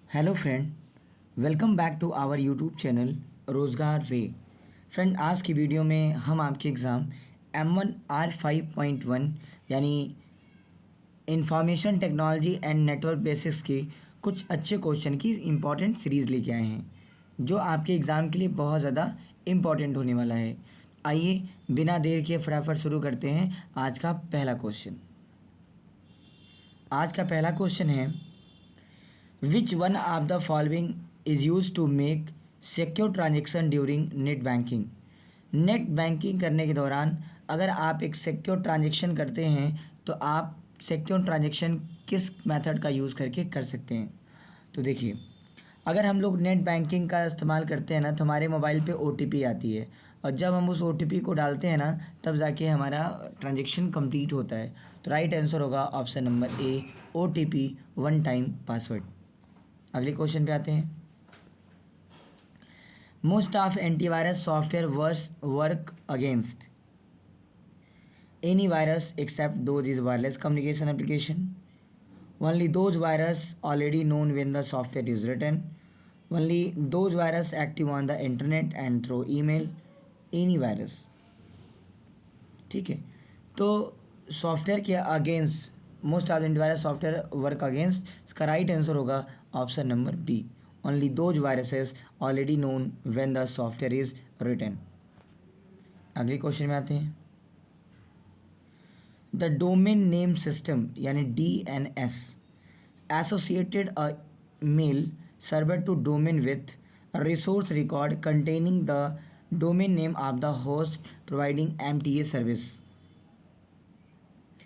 Hello friend, welcome back to our YouTube channel Rozgar way. Friend, आज की video में हम आपके एग्ज़ाम M1R5.1 यानी information technology and network basics के कुछ अच्छे क्वेश्चन की इम्पॉर्टेंट सीरीज़ लेके आए हैं, जो आपके एग्ज़ाम के लिए बहुत ज़्यादा इम्पॉर्टेंट होने वाला है। आइए बिना देर के फटाफट शुरू करते हैं आज का पहला क्वेश्चन। आज का पहला क्वेश्चन है, Which one of the following is used to make secure transaction during net banking? Net banking करने के दौरान अगर आप एक सिक्योर ट्रांजेक्शन करते हैं तो आप सिक्योर ट्रांजेक्शन किस मेथड का यूज़ करके कर सकते हैं? तो देखिए, अगर हम लोग नेट बैंकिंग का इस्तेमाल करते हैं ना तो हमारे मोबाइल पे OTP आती है, और जब हम उस OTP को डालते हैं ना तब जाके हमारा ट्रांजेक्शन कंप्लीट होता है। तो राइट आंसर होगा option number A, OTP one time password. अगले क्वेश्चन पे आते हैं। Most of antivirus software work against any virus except those is wireless communication application, only those virus already known when the software is written, only those virus active on the internet and through email, any virus. ठीक है, तो software के against most of antivirus software work against, इसका right answer होगा option number B, only those viruses already known when the software is written. अगले question में आते हैं। द डोमेन नेम सिस्टम यानी DNS associated a mail server to domain with resource record containing the domain name of the host providing MTA service.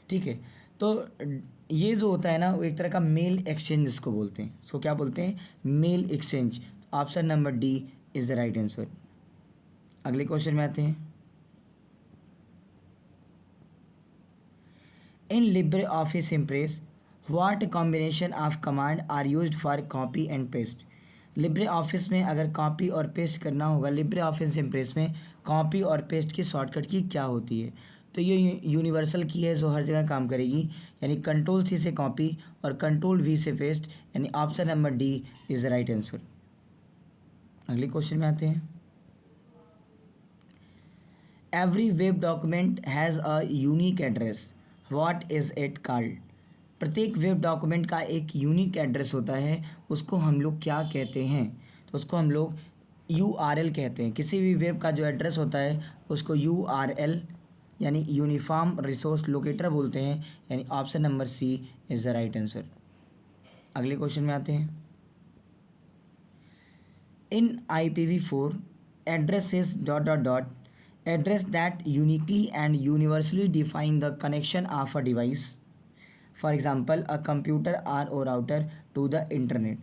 ठीक है, तो ये जो होता है ना वो एक तरह का मेल एक्सचेंज जिसको बोलते हैं, इसको क्या बोलते हैं? Mail exchange. Option number D is the right answer. अगले क्वेश्चन में आते हैं। In LibreOffice impress what combination of command are used for copy and paste? LibreOffice में अगर कॉपी और पेस्ट करना होगा, लिब्रे ऑफिस इम्प्रेस में कॉपी और पेस्ट की शॉर्टकट की क्या होती है? तो ये यूनिवर्सल की है जो हर जगह काम करेगी, यानी कंट्रोल C से कॉपी और कंट्रोल V से पेस्ट, यानी option number D is the right answer. अगले क्वेश्चन में आते हैं। Every web document has a unique address, what is it called? प्रत्येक वेब डॉक्यूमेंट का एक यूनिक एड्रेस होता है, उसको हम लोग क्या कहते हैं? तो उसको हम लोग URL कहते हैं। किसी भी वेब का जो एड्रेस होता है उसको URL यानी यूनिफॉर्म रिसोर्स लोकेटर बोलते हैं, यानी option number C is the right answer. अगले क्वेश्चन में आते हैं। इन IPv4 address is dot dot dot address that uniquely and universally define the connection of a device, for example a computer or router to the internet।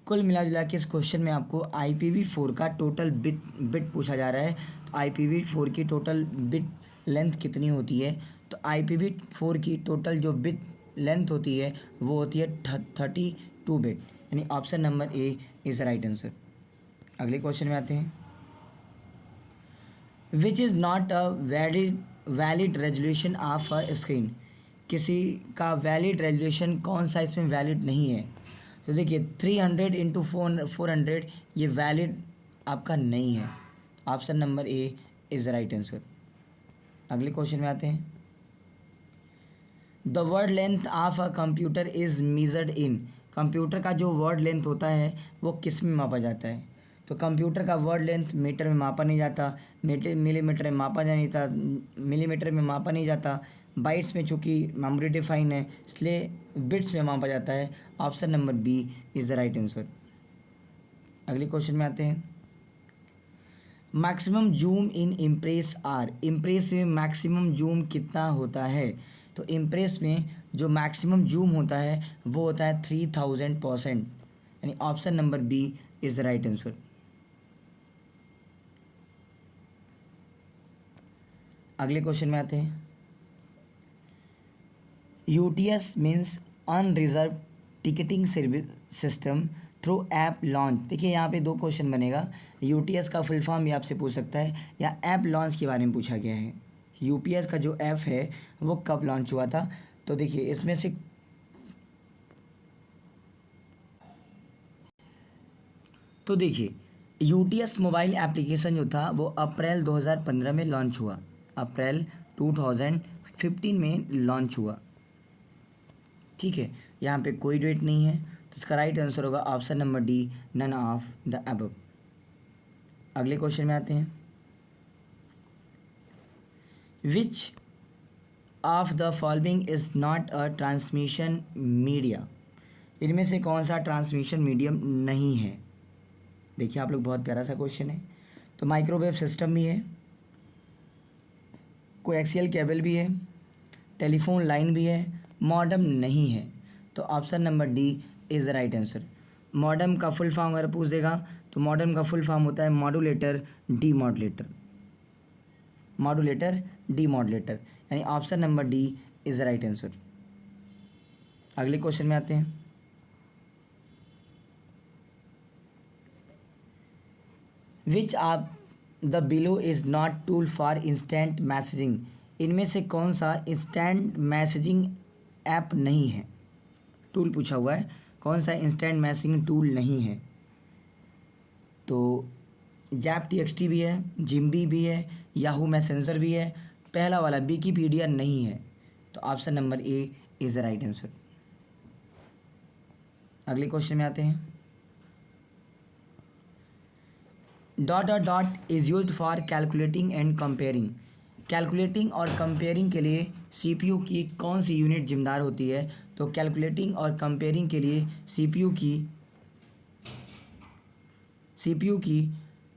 कुल मिला जुला के इस question में आपको IPv4 का टोटल बिट पूछा जा रहा है। तो IPv4 की टोटल बिट लेंथ कितनी होती है? तो IPv4 की टोटल जो बिट लेंथ होती है वो होती है 32 बिट, यानी option number A is right answer. अगले क्वेश्चन में आते हैं। Which is not a valid resolution of a screen? किसी का वैलिड रेजोल्यूशन कौन सा इसमें वैलिड नहीं है? तो देखिए 300x400 ये वैलिड आपका नहीं है, option number A is the right answer. अगले क्वेश्चन में आते हैं। The word length of a computer is measured in, computer का जो वर्ड लेंथ होता है वो किस में मापा जाता है? तो कंप्यूटर का वर्ड लेंथ मीटर में मापा नहीं जाता, मिलीमीटर में मापा नहीं जाता, मिलीमीटर में मापा नहीं जाता, बाइट्स में चूँकि मेमोरी डिफाइन है इसलिए बिट्स में मापा जाता है, option number B is the right answer. अगले क्वेश्चन में आते हैं। Maximum zoom in impress are, impress में मैक्सिमम जूम कितना होता है? तो इम्प्रेस में जो मैक्सिमम जूम होता है वो होता है 3000%, यानी option number B is the right answer. अगले क्वेश्चन में आते हैं। UTS means unreserved ticketing service system through app launch. देखिए यहाँ पे दो क्वेश्चन बनेगा, UTS का फुल फॉर्म भी आपसे पूछ सकता है या ऐप लॉन्च के बारे में पूछा गया है। UPS का जो ऐप है वो कब लॉन्च हुआ था? तो देखिए इसमें से तो देखिए, यूटीएस मोबाइल एप्लीकेशन जो था वो अप्रैल 2015 में लॉन्च हुआ, अप्रैल 2015 में लॉन्च हुआ। ठीक है, यहाँ पे कोई डेट नहीं है, तो इसका राइट आंसर होगा option number D, none of the above. अगले क्वेश्चन में आते हैं। Which of the following is not a transmission media, इनमें से कौन सा ट्रांसमिशन मीडियम नहीं है? देखिए आप लोग, बहुत प्यारा सा क्वेश्चन है। तो माइक्रोवेव सिस्टम भी है, कोएक्सियल केबल भी है, टेलीफोन लाइन भी है, मॉडेम नहीं है। तो option number D is the right answer. Modem का फुल फॉर्म अगर पूछ देगा तो मॉडेम का फुल फॉर्म होता है मॉड्यूलेटर डीमॉड्यूलेटर, मॉड्यूलेटर डीमॉड्यूलेटर, यानी option number D is the right answer. अगले क्वेश्चन में आते हैं। Which of the below is not tool for instant messaging, इनमें से कौन सा इंस्टेंट मैसेजिंग ऐप नहीं है? टूल पूछा हुआ है, कौन सा इंस्टेंट मैसेजिंग टूल नहीं है? तो जैप TXT भी है, जिम्बी भी है, याहू मैसेंजर भी है, पहला वाला विकीपीडिया नहीं है। तो option number A is the right answer. अगले क्वेश्चन में आते हैं। Dot dot dot is used for calculating and comparing, calculating और कंपेयरिंग के लिए CPU की कौन सी यूनिट जिम्मेदार होती है? तो कैलकुलेटिंग और कंपेयरिंग के लिए CPU की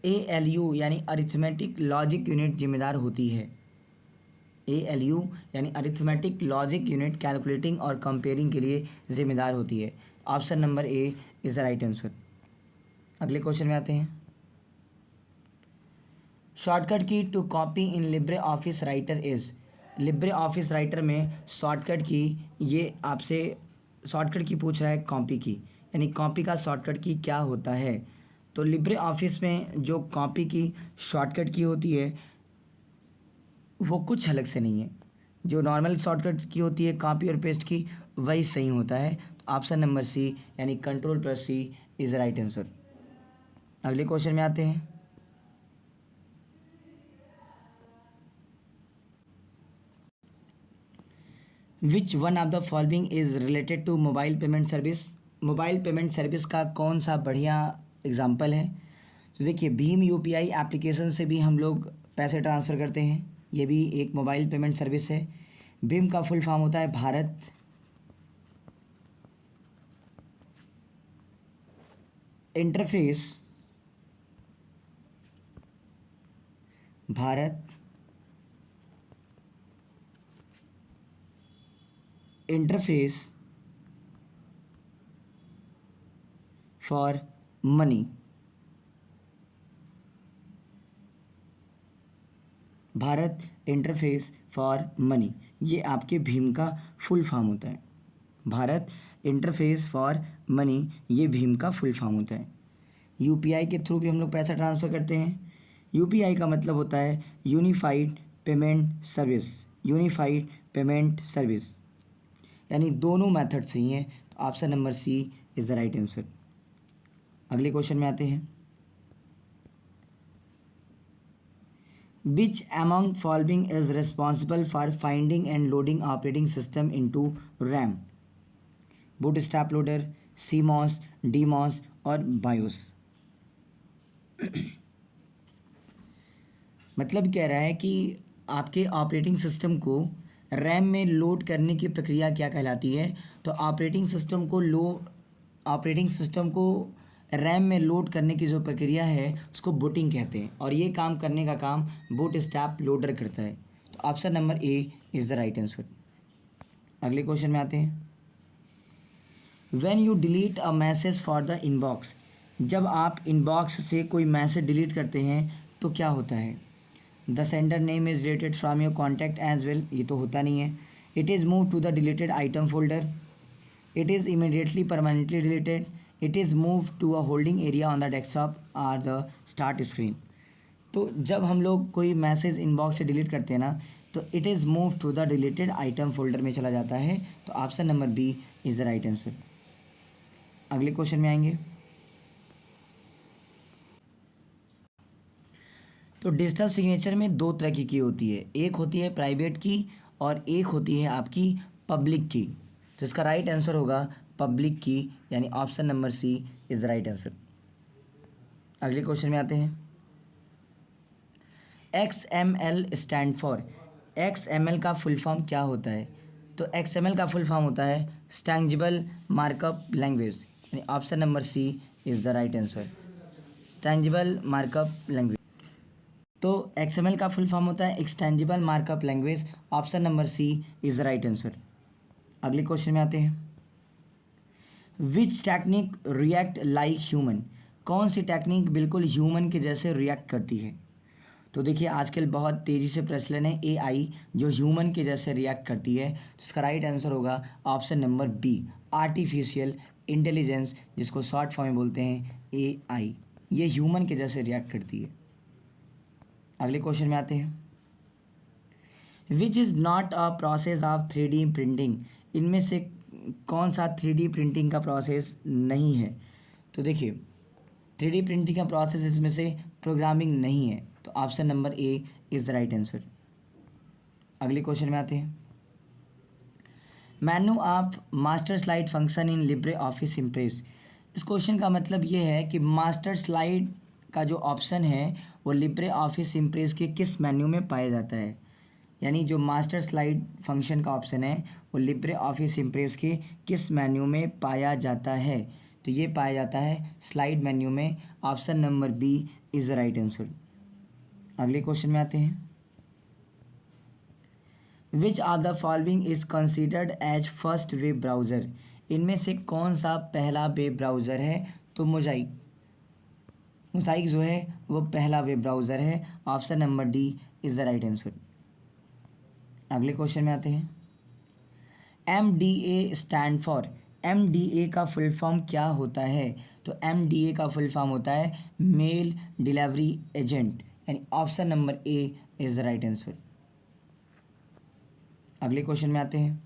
ALU यानी अरिथमेटिक लॉजिक यूनिट जिम्मेदार होती है। ALU यानी अरिथमेटिक लॉजिक यूनिट कैलकुलेटिंग और कंपेयरिंग के लिए जिम्मेदार होती है। Option number A is the right answer. अगले क्वेश्चन में आते हैं। Shortcut key to copy in LibreOffice writer is, LibreOffice writer में शॉर्टकट की, ये आपसे शॉर्टकट की पूछ रहा है कॉपी की, यानी कॉपी का शॉर्टकट की क्या होता है? तो लिब्रे ऑफिस में जो कॉपी की शॉर्टकट की होती है वो कुछ अलग से नहीं है। जो नॉर्मल शॉर्टकट की होती है कॉपी और पेस्ट की, वही सही होता है। तो ऑप्शन नंबर सी यानी Ctrl+C इज़ राइट आंसर। अगले क्वेश्चन में आते हैं। Which one of the following is related to mobile payment service, mobile payment service का कौन सा बढ़िया एग्जाम्पल है? तो देखिए, भीम UPI एप्लीकेशन से भी हम लोग पैसे ट्रांसफ़र करते हैं, ये भी एक मोबाइल पेमेंट सर्विस है। भीम का फुल फॉर्म होता है Bharat interface, Bharat interface for money, Bharat interface for money, ये आपके भीम का फुल फॉर्म होता है। भारत इंटरफेस फॉर मनी, ये भीम का फुल फॉर्म होता है। UPI के थ्रू भी हम लोग पैसा ट्रांसफ़र करते हैं। UPI का मतलब होता है unified payment service, unified payment service, यानी दोनों मेथड सही हैं। तो option number C is the right answer. अगले क्वेश्चन में आते हैं। Which among following is responsible for finding and loading operating system into RAM? Bootstrap loader, CMOS, DMOS और BIOS। मतलब कह रहा है कि आपके ऑपरेटिंग सिस्टम को रैम में लोड करने की प्रक्रिया क्या कहलाती है? तो ऑपरेटिंग सिस्टम को रैम में लोड करने की जो प्रक्रिया है उसको बूटिंग कहते हैं, और ये काम करने का काम बूटस्ट्रैप लोडर करता है। तो option number A is the right answer. अगले क्वेश्चन में आते हैं। When you delete a message for the inbox, जब आप इनबॉक्स से कोई मैसेज डिलीट करते हैं तो क्या होता है? The sender name is deleted from your contact as well, ये तो होता नहीं है। It is move to the deleted item folder, it is immediately permanently deleted, it is move to a holding area on the desktop or the start screen. तो जब हम लोग कोई मैसेज इनबॉक्स से डिलीट करते हैं ना, तो it is move to the deleted item folder में चला जाता है। तो option number B is the right answer. अगले क्वेश्चन में आएंगे। तो डिजिटल सिग्नेचर में दो तरह की होती है, एक होती है प्राइवेट की और एक होती है आपकी पब्लिक की। तो इसका राइट आंसर होगा पब्लिक की, यानी option number C is the right answer. अगले क्वेश्चन में आते हैं। XML स्टैंड फॉर, XML का फुल फॉर्म क्या होता है? तो XML का फुल फॉर्म होता है स्टैंजिबल मार्कअप लैंग्वेज, यानी option number C is the right answer, extensible markup language. तो XML का फुल फॉर्म होता है extensible markup language, option number C is the right answer. अगले क्वेश्चन में आते हैं। Which technique react like human, कौन सी टेक्निक बिल्कुल ह्यूमन के जैसे रिएक्ट करती है? तो देखिए आजकल बहुत तेज़ी से प्रचलन है AI जो ह्यूमन के जैसे रिएक्ट करती है, तो इसका राइट आंसर होगा option number B, artificial intelligence, जिसको शॉर्ट फॉर्म में बोलते हैं AI। ये ह्यूमन के जैसे रिएक्ट करती है। अगले क्वेश्चन में आते हैं। Which is not a process of 3D printing, इनमें से कौन सा 3D प्रिंटिंग का प्रोसेस नहीं है? तो देखिए 3D प्रिंटिंग का प्रोसेस इसमें से प्रोग्रामिंग नहीं है, तो option number A is the right answer. अगले क्वेश्चन में आते हैं। Menu of master slide function in LibreOffice impress, इस क्वेश्चन का मतलब ये है कि मास्टर स्लाइड का जो ऑप्शन है वो लिब्रे ऑफिस इम्प्रेस के किस मेन्यू में पाया जाता है। यानी जो मास्टर स्लाइड फंक्शन का ऑप्शन है वो लिब्रे ऑफिस इम्प्रेस के किस मेन्यू में पाया जाता है? तो ये पाया जाता है स्लाइड मेन्यू में, option number B is the right answer. अगले क्वेश्चन में आते हैं। Which of the following is considered as first web browser, इनमें से कौन सा पहला वेब ब्राउज़र है? तो मोज़ाइक, मोज़ाइक जो है वो पहला वेब ब्राउज़र है, option number D is the right answer. अगले क्वेश्चन में आते हैं। MDA स्टैंड फॉर, MDA का फुल फॉर्म क्या होता है? तो MDA का फुल फॉर्म होता है मेल डिलीवरी एजेंट, यानी option number A is the right answer. अगले क्वेश्चन में आते हैं।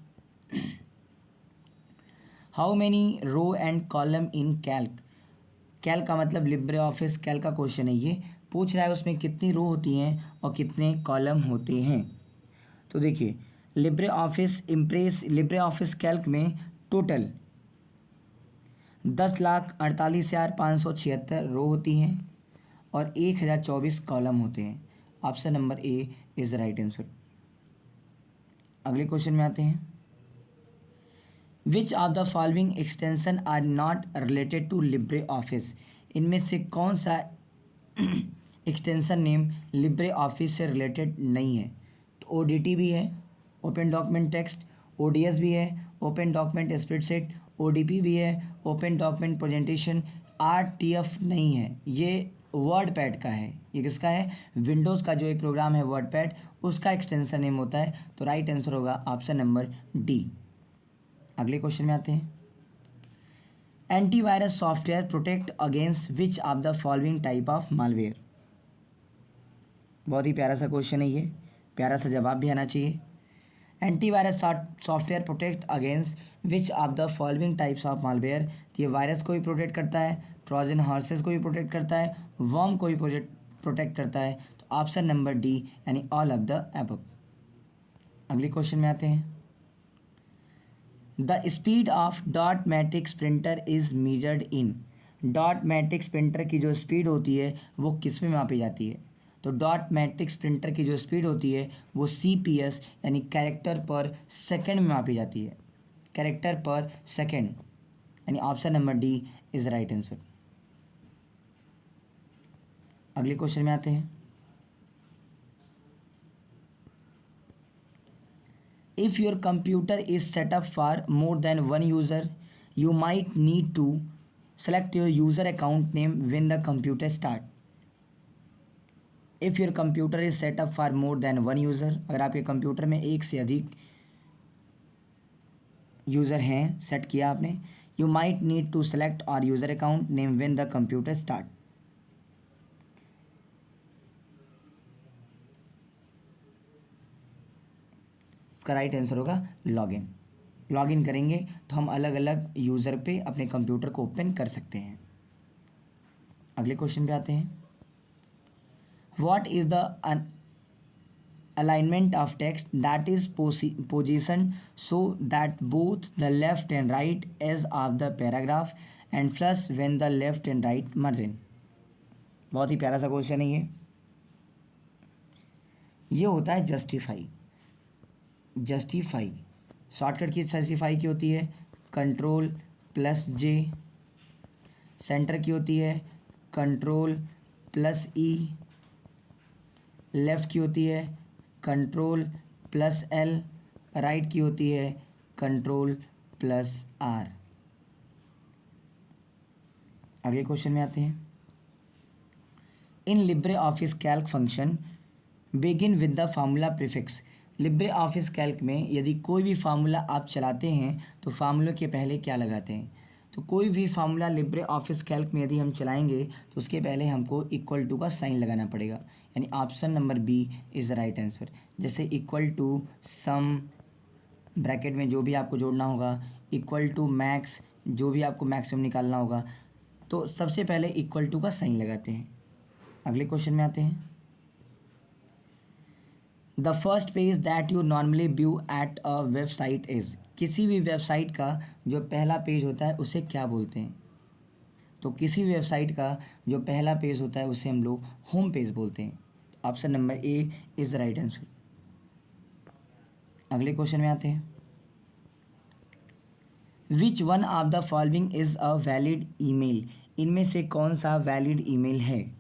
How many row and column in Calc, Calc का मतलब लिब्रे ऑफिस कैल्क का क्वेश्चन है, ये पूछ रहा है उसमें कितनी रो होती हैं और कितने कॉलम होते हैं। तो देखिए LibreOffice Impress, LibreOffice Calc में टोटल 10,48,576 रो होती हैं और 1,024 कॉलम होते हैं, option number A is the right answer. अगले क्वेश्चन में आते हैं। Which of the following extension are not related to LibreOffice, इनमें से कौन सा एक्सटेंशन नेम लिब्रे ऑफिस से रिलेटेड नहीं है? तो ODT भी है, ओपन डॉक्यूमेंट टेक्स्ट, ODS भी है, ओपन डॉक्यूमेंट स्प्रेडशीट, ODP भी है, ओपन डॉक्यूमेंट प्रेजेंटेशन, RTF नहीं है। ये वर्ड पैड का है, ये किसका है? विंडोज़ का जो एक प्रोग्राम है वर्ड पैड, उसका एक्सटेंशन नेम होता है, तो राइट आंसर होगा ऑप्शन नंबर डी। अगले क्वेश्चन में आते हैं। Antivirus software protect against which of the following type of malware, बहुत ही प्यारा सा क्वेश्चन है ये, प्यारा सा जवाब भी आना चाहिए। Antivirus software protect against which of the following types of malware, तो ये वायरस को भी प्रोटेक्ट करता है, ट्रोजन हॉर्सेस को भी प्रोटेक्ट करता है, वर्म को भी प्रोटेक्ट करता है, तो ऑप्शन नंबर डी यानी ऑल ऑफ द अबव। अगले क्वेश्चन में आते हैं। The speed of dot matrix printer is measured in, dot matrix printer की जो स्पीड होती है वो किस में मापी जाती है? तो डॉट मैट्रिक्स प्रिंटर की जो स्पीड होती है वो CPS यानी कैरेक्टर पर सेकंड में मापी जाती है, कैरेक्टर पर सेकंड, यानी option number D is right answer. अगले क्वेश्चन में आते हैं। If your computer is setup for more than one user you might need to select your user account name when the computer start. If your computer is setup for more than one user, अगर आपके computer में एक से अधिक user हैं, set किया आपने, you might need to select or user account name when the computer start. इसका राइट आंसर होगा लॉगिन, लॉगिन करेंगे तो हम अलग अलग यूज़र पे अपने कंप्यूटर को ओपन कर सकते हैं। अगले क्वेश्चन पे आते हैं। What is the alignment of text that is positioned so that both the left and right edge of the paragraph and flush when the left and right margin। बहुत ही प्यारा सा क्वेश्चन है ये होता है जस्टिफाई। जस्टिफाई शॉर्टकट की justify की होती है कंट्रोल प्लस जे, सेंटर की होती है कंट्रोल प्लस ई, लेफ़्ट की होती है कंट्रोल प्लस एल, राइट की होती है कंट्रोल प्लस आर। अगले क्वेश्चन में आते हैं। In LibreOffice Calc function begin with the formula prefix. Libre office Calc में यदि कोई भी फार्मूला आप चलाते हैं तो फार्मूले के पहले क्या लगाते हैं? तो कोई भी फार्मूला लिब्रे ऑफिस कैल्क में यदि हम चलाएंगे तो उसके पहले हमको इक्वल टू का साइन लगाना पड़ेगा, यानी option number B is the right answer. जैसे इक्वल टू सम, ब्रैकेट में जो भी आपको जोड़ना होगा, इक्वल टू मैक्स, जो भी आपको मैक्सिमम निकालना होगा, तो सबसे पहले इक्वल टू का साइन लगाते हैं। अगले क्वेश्चन में आते हैं। The first page that you normally view at a website is. किसी भी वेबसाइट का जो पहला पेज होता है उसे क्या बोलते हैं? तो किसी भी वेबसाइट का जो पहला पेज होता है उसे हम लोग होम पेज बोलते हैं। Option number A is the right answer. अगले क्वेश्चन में आते हैं। Which one of the following is a valid email. इनमें से कौन सा वैलिड ईमेल है?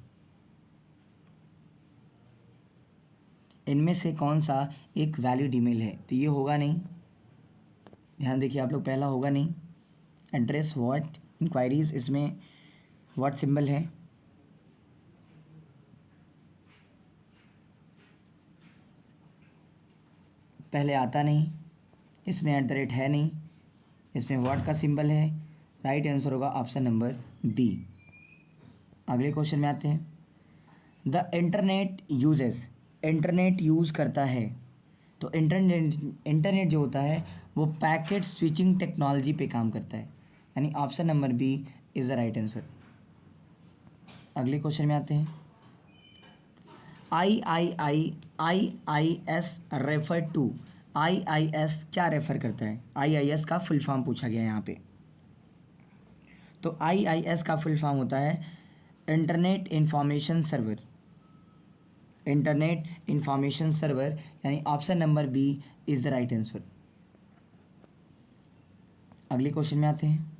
इनमें से कौन सा एक वैलिड ईमेल है? तो ये होगा नहीं, ध्यान देखिए आप लोग, पहला होगा नहीं। एड्रेस व्हाट इंक्वायरीज, इसमें व्हाट सिंबल है, पहले आता नहीं, इसमें एट द रेट है नहीं, इसमें व्हाट का सिंबल है। राइट आंसर होगा ऑप्शन नंबर बी। अगले क्वेश्चन में आते हैं। The internet uses. Internet use करता है, तो इंटरनेट जो होता है वो पैकेट स्विचिंग टेक्नोलॉजी पे काम करता है, यानी option number B is the right answer. अगले क्वेश्चन में आते हैं। IIS refer to. IIS क्या रेफर करता है? IIS का फुल फॉर्म पूछा गया है यहाँ पे। तो IIS का फुल फॉर्म होता है internet information server. Internet information server, यानी option number B is the right answer. अगले क्वेश्चन में आते हैं।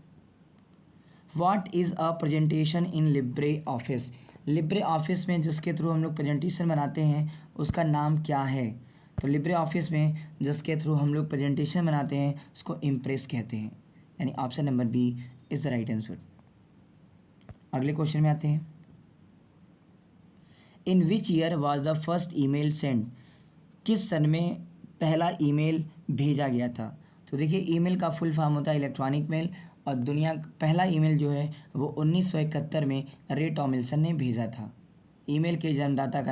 What is a presentation in LibreOffice. LibreOffice में जिसके थ्रू हम लोग प्रेजेंटेशन बनाते हैं उसका नाम क्या है? तो लिब्रे ऑफिस में जिसके थ्रू हम लोग प्रेजेंटेशन बनाते हैं उसको इम्प्रेस कहते हैं, यानी option number B is the right answer. अगले क्वेश्चन में आते हैं। In which year was the first email send. किस सन में पहला ईमेल भेजा गया था? तो देखिए ईमेल का फुल फॉर्म होता है इलेक्ट्रॉनिक मेल, और दुनिया पहला ईमेल जो है वो 1971 में रे टॉमिल्सन ने भेजा था। ईमेल के जन्मदाता का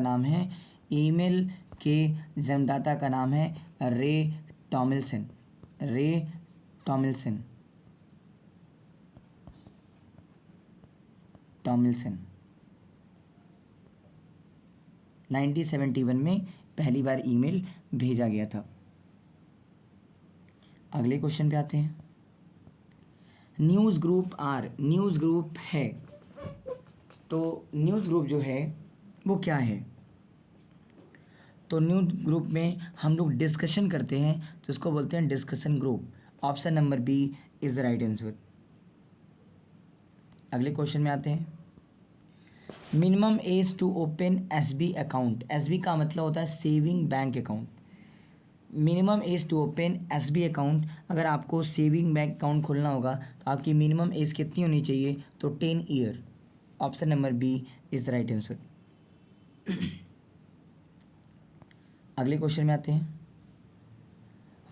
नाम है रे टॉमिल्सन। रे टॉमिल्सन 1971 में पहली बार ईमेल भेजा गया था। अगले क्वेश्चन पे आते हैं। News group are. News group है, तो न्यूज़ ग्रुप जो है वो क्या है? तो न्यूज़ ग्रुप में हम लोग डिस्कशन करते हैं तो इसको बोलते हैं discussion group. Option number B is the right answer. अगले क्वेश्चन में आते हैं। Minimum age to open SB account. SB का मतलब होता है saving bank account. Minimum age to open SB account, अगर आपको सेविंग बैंक अकाउंट खोलना होगा तो आपकी मिनिमम एज कितनी होनी चाहिए? तो 10 year. Option number B is the right answer. अगले क्वेश्चन में आते हैं।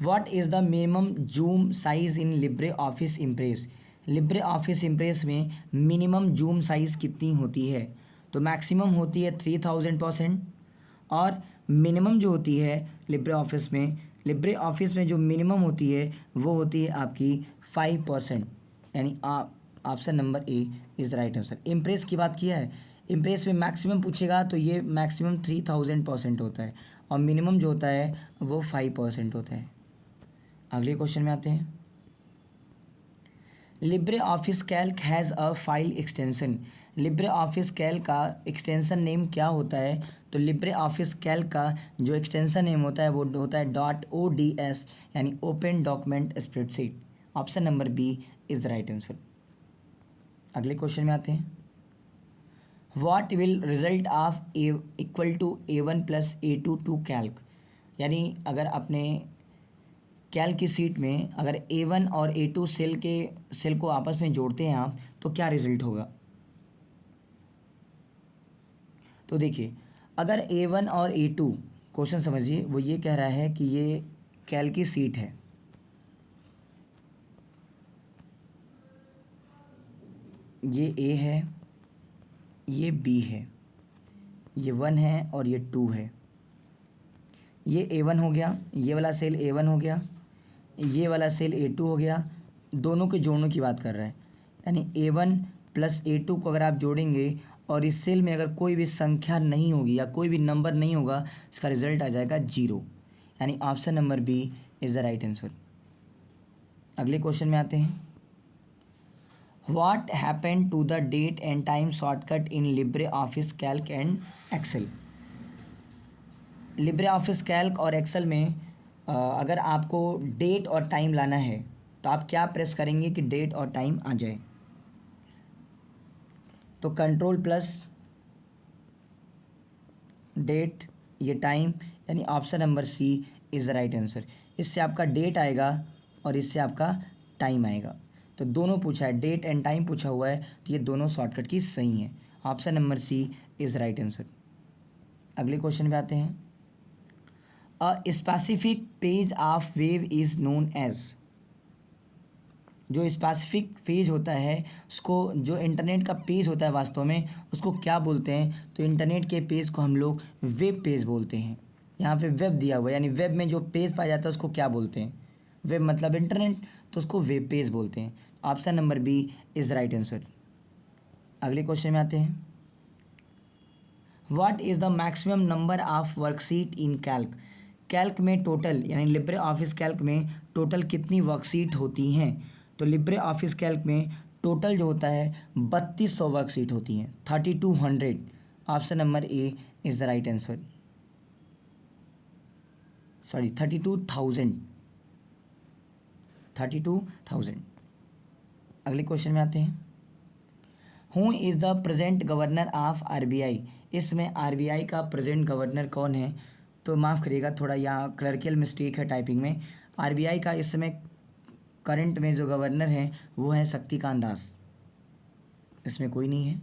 What is the minimum zoom size in LibreOffice Impress. LibreOffice impress में मिनिमम जूम साइज़ कितनी होती है? तो मैक्सिमम होती है 3000%, और मिनिमम जो होती है लिब्रे ऑफिस में जो मिनिमम होती है वो होती है आपकी 5%, यानी option number A is the right answer. Impress की बात किया है, इम्प्रेस में मैक्सिमम पूछेगा तो ये मैक्सिमम 3000% होता है और मिनिमम जो होता है वो 5% होता है। अगले क्वेश्चन में आते हैं। Libre office Calc has a file extension. Libre office Calc का एक्सटेंशन नेम क्या होता है? तो लिब्रे ऑफिस कैल्क का जो एक्सटेंशन नेम होता है वो होता है .ods यानी open document spreadsheet. Option number B is the right answer. अगले क्वेश्चन में आते हैं। What will result of a equal to A1 plus A2 to Calc. यानी अगर अपने कैल्क की सीट में अगर A1 और A2 सेल को आपस में जोड़ते हैं आप तो क्या रिजल्ट होगा? तो देखिए, अगर A1 और A2, क्वेश्चन समझिए, वो ये कह रहा है कि ये कैल्क की सीट है, ये A है, ये B है, ये 1 है और ये 2 है। ये A1 हो गया, ये वाला सेल A1 हो गया, ये वाला सेल A2 हो गया। दोनों के जोड़ने की बात कर रहा है, यानी A1 प्लस A2 को अगर आप जोड़ेंगे और इस सेल में अगर कोई भी संख्या नहीं होगी या कोई भी नंबर नहीं होगा, इसका रिजल्ट आ जाएगा 0। यानी option number B is the right answer. अगले क्वेश्चन में आते हैं। What happen to the date and time shortcut in LibreOffice Calc and Excel. LibreOffice Calc और एक्सेल में अगर आपको डेट और टाइम लाना है तो आप क्या प्रेस करेंगे कि डेट और टाइम आ जाए? तो कंट्रोल प्लस डेट, ये टाइम, यानी option number C is the right answer. इससे आपका डेट आएगा और इससे आपका टाइम आएगा। तो दोनों पूछा है, डेट एंड टाइम पूछा हुआ है, तो ये दोनों शॉर्टकट की सही हैं। Option number C is right answer. अगले क्वेश्चन पे आते हैं। A specific page of web is known as. जो स्पेसिफिक पेज होता है उसको, जो इंटरनेट का पेज होता है वास्तव में, उसको क्या बोलते हैं? तो इंटरनेट के पेज को हम लोग वेब पेज बोलते हैं। यहाँ पे वेब दिया हुआ है, यानी वेब में जो पेज पाया जाता है उसको क्या बोलते हैं? वेब मतलब इंटरनेट, तो उसको वेब पेज बोलते हैं। Option number B is right answer. अगले क्वेश्चन में आते हैं। What is the maximum number of worksheet in Calc. Calc में टोटल, यानी लिब्रे ऑफिस कैल्क में टोटल कितनी वर्कशीट होती हैं? तो लिब्रे ऑफिस कैल्क में टोटल जो होता है 3200 वर्कशीट होती हैं, 3200। Option number A is the right answer. Sorry, 32,000, 32,000। अगले क्वेश्चन में आते हैं। Who is the present governor of RBI। इसमें RBI का प्रेजेंट गवर्नर कौन है? तो माफ़ करिएगा, थोड़ा यहाँ क्लर्कियल मिस्टेक है टाइपिंग में। RBI का इस समय करंट में जो गवर्नर हैं वो हैं शक्तिकांत दास, इसमें कोई नहीं है।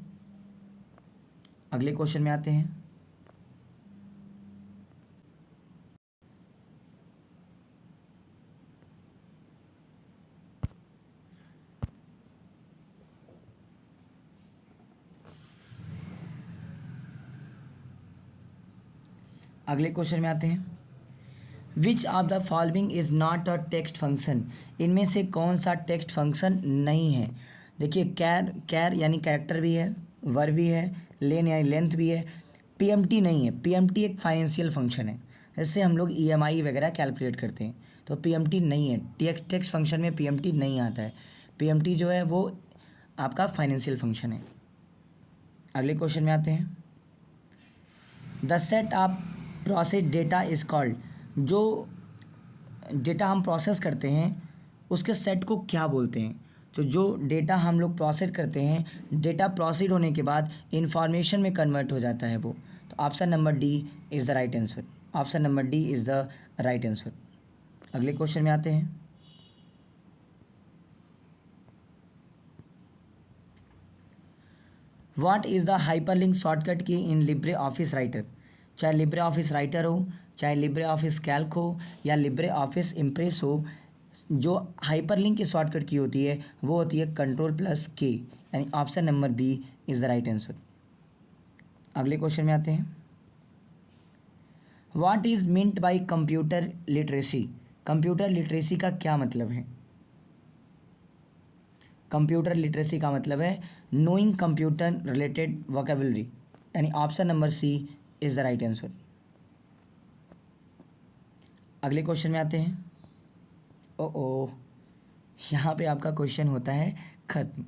अगले क्वेश्चन में आते हैं। अगले क्वेश्चन में आते हैं। Which of the following is not a text function. इनमें से कौन सा टेक्स्ट फंक्शन नहीं है? देखिए, कैर यानी कैरेक्टर भी है, वर भी है, लेन यानी लेंथ भी है, पीएमटी नहीं है। पीएमटी एक फाइनेंशियल फंक्शन है, इससे हम लोग ईएमआई वगैरह कैलकुलेट करते हैं, तो पीएमटी नहीं है। टेक्स्ट फंक्शन में पीएमटी नहीं आता है। पीएमटी जो है वो आपका फाइनेंशियल फंक्शन है। अगले क्वेश्चन में आते हैं। The set of process data is called. जो डेटा हम प्रोसेस करते हैं उसके सेट को क्या बोलते हैं? तो जो डेटा हम लोग प्रोसेस करते हैं, डेटा प्रोसेस होने के बाद इंफॉर्मेशन में कन्वर्ट हो जाता है वो। तो option number D is the right answer. Option number D is the right answer. अगले क्वेश्चन में आते हैं। What is the hyperlink shortcut की इन लिब्रे ऑफिस राइटर। चाहे लिब्रे ऑफिस राइटर हो, चाहे लिब्रे ऑफिस कैल्क हो या लिब्रे ऑफिस इम्प्रेस हो, जो हाइपरलिंक की शॉर्टकट की होती है वो होती है कंट्रोल प्लस के, यानी option number B is the right answer. अगले क्वेश्चन में आते हैं। What is meant by computer literacy. Computer literacy का क्या मतलब है? कंप्यूटर लिटरेसी का मतलब है नोइंग कंप्यूटर रिलेटेड वोकेबलरी, यानी option number C is the right answer. अगले क्वेश्चन में आते हैं। ओ यहाँ पे आपका क्वेश्चन होता है ख़त्म।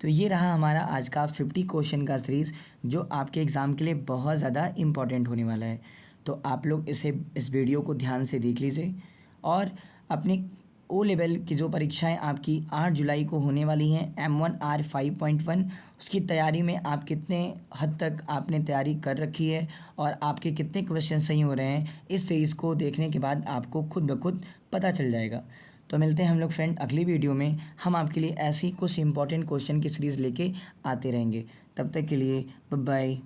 तो ये रहा हमारा आज का 50 क्वेश्चन का सीरीज़, जो आपके एग्ज़ाम के लिए बहुत ज़्यादा इम्पॉर्टेंट होने वाला है। तो आप लोग इस वीडियो को ध्यान से देख लीजिए और अपनी ओ लेवल की जो परीक्षाएं आपकी 8 जुलाई को होने वाली हैं M1R 5.1, उसकी तैयारी में आप कितने हद तक आपने तैयारी कर रखी है और आपके कितने क्वेश्चन सही हो रहे हैं, इस सीरीज़ को देखने के बाद आपको खुद ब खुद पता चल जाएगा। तो मिलते हैं हम लोग फ्रेंड अगली वीडियो में। हम आपके लिए ऐसी कुछ इंपॉर्टेंट क्वेश्चन की सीरीज़ लेके आते रहेंगे। तब तक के लिए बाय बाय।